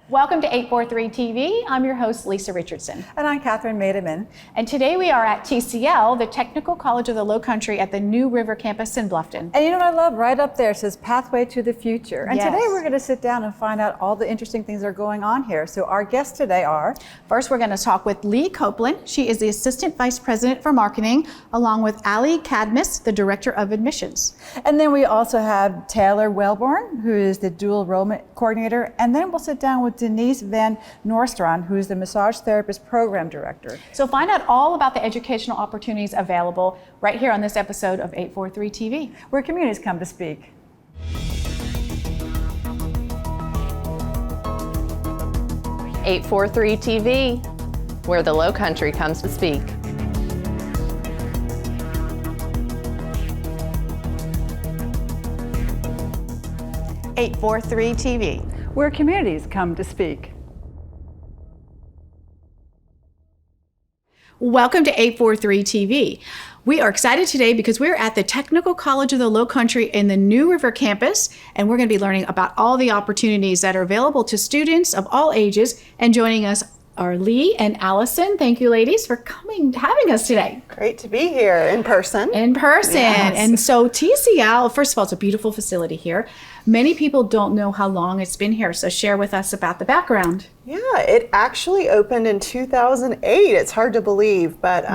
Welcome to 843 TV. I'm your host, Lisa Richardson. And I'm Kathryn Mademann. And today we are at T.C.L., the Technical College of the Lowcountry at the New River campus in Bluffton. And you know what I love? Right up there it says Pathway to the Future. And Yes. Today we're going to sit down and find out all the interesting things that are going on here. So our guests today are... First, we're going to talk with Leigh Copeland. She is the Assistant Vice President for Marketing, along with Cadmus, the Director of Admissions. And then we also have Taylor Wellborn, who is the Dual Enrollment Coordinator. And then we'll sit down with Denise Van Nostrand, who is the Massage Therapist Program Director. So find out all about the educational opportunities available right here on this episode of 843 TV. Where communities come to speak. .843 TV, where the Lowcountry comes to speak. .843 TV. Where communities come to speak. Welcome to 843 TV. We are excited today because we're at the Technical College of the Lowcountry in the New River campus, and we're going to be learning about all the opportunities that are available to students of all ages. And joining us are Leigh and Allison. Thank you, ladies, for having us today. Great to be here in person. Yes. And so TCL, first of all, it's a beautiful facility here. Many people don't know how long it's been here, so share with us about the background. Yeah, it actually opened in 2008. It's hard to believe, but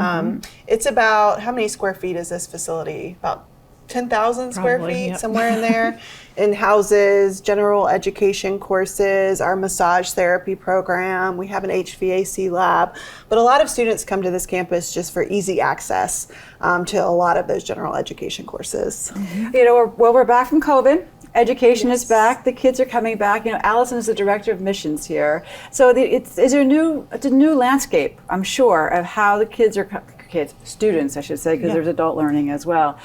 it's about, how many square feet is this facility? About 10,000 square feet, yep. Somewhere in there. It houses general education courses, our massage therapy program. We have an HVAC lab, but a lot of students come to this campus just for easy access to a lot of those general education courses. You know, we're back from COVID. Education is back. The kids are coming back. You know, Allison is the director of missions here. So it's a new landscape, I'm sure, of how the students, I should say, because there's adult learning as well,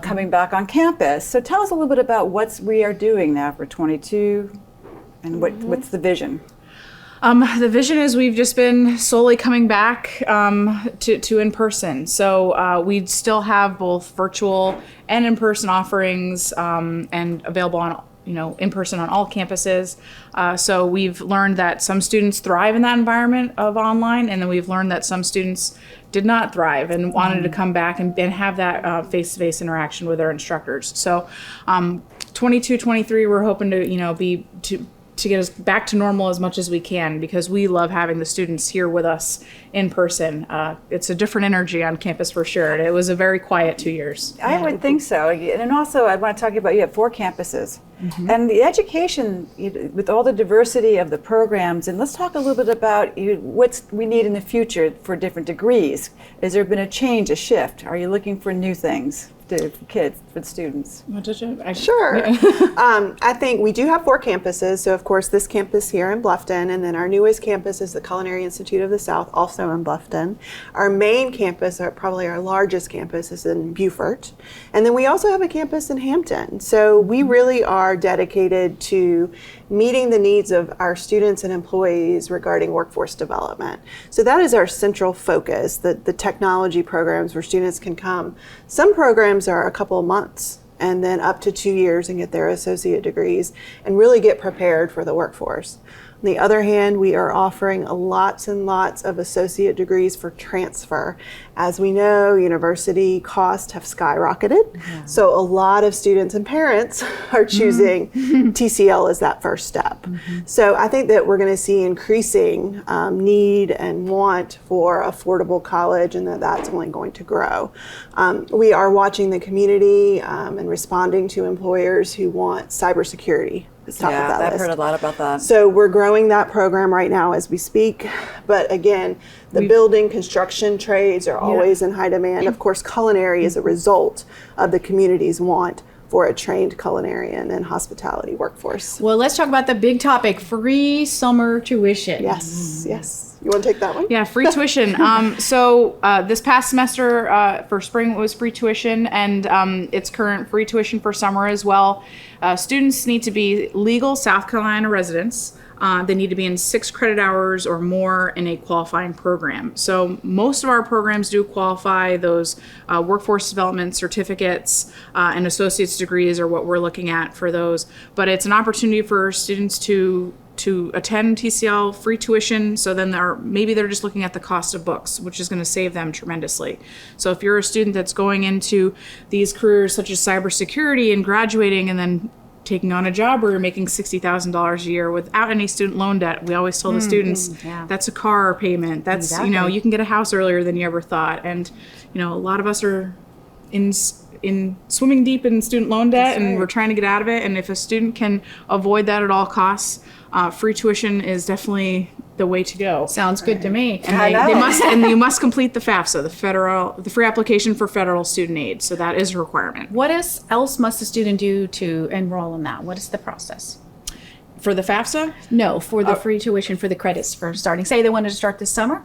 coming back on campus. So tell us a little bit about what we are doing now for 22, and what's the vision? The vision is we've just been slowly coming back to in-person. So we still have both virtual and in-person offerings and available on in-person on all campuses. So we've learned that some students thrive in that environment of online, and then we've learned that some students did not thrive and wanted to come back and have that face-to-face interaction with their instructors. So 22, 23, we're hoping to get us back to normal as much as we can, because we love having the students here with us in person. It's a different energy on campus for sure. It was a very quiet 2 years. I would think so. And also, I want to talk about, you have 4 campuses. And the education, with all the diversity of the programs, and let's talk a little bit about what we need in the future for different degrees. Has there been a change, a shift? Are you looking for new things for kids, for the students? Sure. I think we do have 4 campuses. So of course this campus here in Bluffton, and then our newest campus is the Culinary Institute of the South, also in Bluffton. Our main campus, probably our largest campus, is in Beaufort. And then we also have a campus in Hampton. So we really are dedicated to meeting the needs of our students and employees regarding workforce development. So that is our central focus, the technology programs where students can come. Some programs are a couple of months and then up to 2 years and get their associate degrees and really get prepared for the workforce. On the other hand, we are offering lots and lots of associate degrees for transfer. As we know, university costs have skyrocketed. So a lot of students and parents are choosing T.C.L. as that first step. So I think that we're going to see increasing need and want for affordable college, and that's only going to grow. We are watching the community and responding to employers who want cybersecurity. I've heard a lot about that. So we're growing that program right now as we speak. But again, the building, construction trades are always in high demand. Of course, culinary is a result of the community's want for a trained culinarian and hospitality workforce. Well, let's talk about the big topic, free summer tuition. Yes, yes. You want to take that one? Yeah, free tuition. So this past semester for spring it was free tuition, and it's current free tuition for summer as well. Students need to be legal South Carolina residents. They need to be in 6 credit hours or more in a qualifying program. So most of our programs do qualify. Those workforce development certificates and associate's degrees are what we're looking at for those. But it's an opportunity for students to to attend TCL, free tuition. So then maybe they're just looking at the cost of books, which is going to save them tremendously. So if you're a student that's going into these careers such as cybersecurity and graduating and then taking on a job where you're making $60,000 a year without any student loan debt, we always tell the students that's a car payment. That's, you can get a house earlier than you ever thought. And, a lot of us are in swimming deep in student loan debt, and we're trying to get out of it. And if a student can avoid that at all costs, free tuition is definitely the way to go. Sounds good to me. And they must, and you must complete the FAFSA, the free application for federal student aid. So that is a requirement. What else must a student do to enroll in that? What is the process? For the FAFSA? No, for the free tuition for the credits for starting. Say they wanted to start this summer.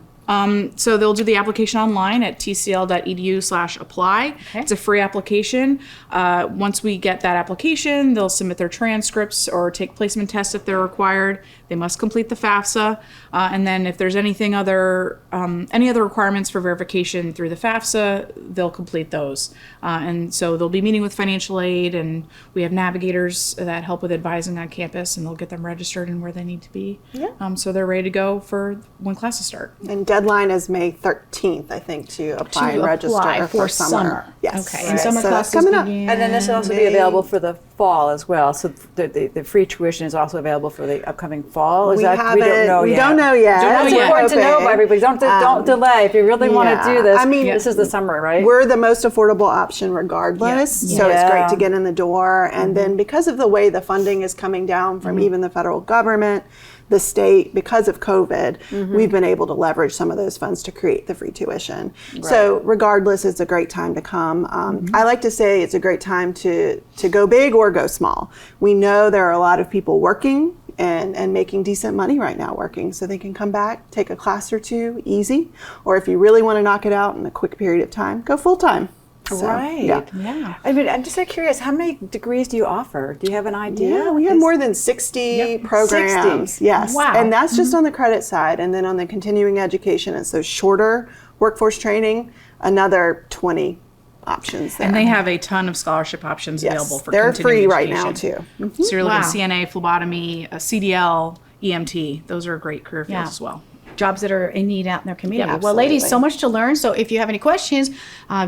So they'll do the application online at tcl.edu/apply. Okay. It's a free application. Once we get that application, they'll submit their transcripts or take placement tests if they're required. They must complete the FAFSA. And then if there's any other requirements for verification through the FAFSA, they'll complete those. And so they'll be meeting with financial aid, and we have navigators that help with advising on campus, and they'll get them registered and where they need to be. Yeah. So they're ready to go for when classes start. And deadline is May 13th, I think, to apply and register for summer. Yes. Okay. And summer So that's classes coming up. begin. And then this will also be available for the fall as well. So the free tuition is also available for the upcoming fall. We don't know yet. That's important to know about everybody. Don't delay if you really want to do this. I mean, this is the summer, right? We're the most affordable option regardless. So it's great to get in the door. And then because of the way the funding is coming down from even the federal government, the state, because of COVID, we've been able to leverage some of those funds to create the free tuition. Right. So regardless, it's a great time to come. I like to say it's a great time to go big or go small. We know there are a lot of people working and making decent money right now working, so they can come back, take a class or two, easy. Or if you really want to knock it out in a quick period of time, go full time. So, right. Yeah. I mean, I'm just curious, how many degrees do you offer? Do you have an idea? Yeah, we have more than 60 programs. 60. Yes. Wow. And that's just on the credit side. And then on the continuing education, and so shorter workforce training, another 20 options there. And they have a ton of scholarship options available for they're continuing free right education. now too. So you're looking at Wow. CNA, phlebotomy, CDL, EMT. Those are great career fields as well. Jobs that are in need out in their community. Yeah, well, ladies, so absolutely. much to learn. So if you have any questions,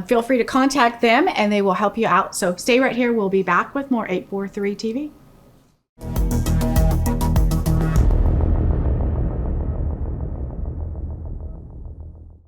feel free to contact them and they will help you out. So stay right here. We'll be back with more 843 TV.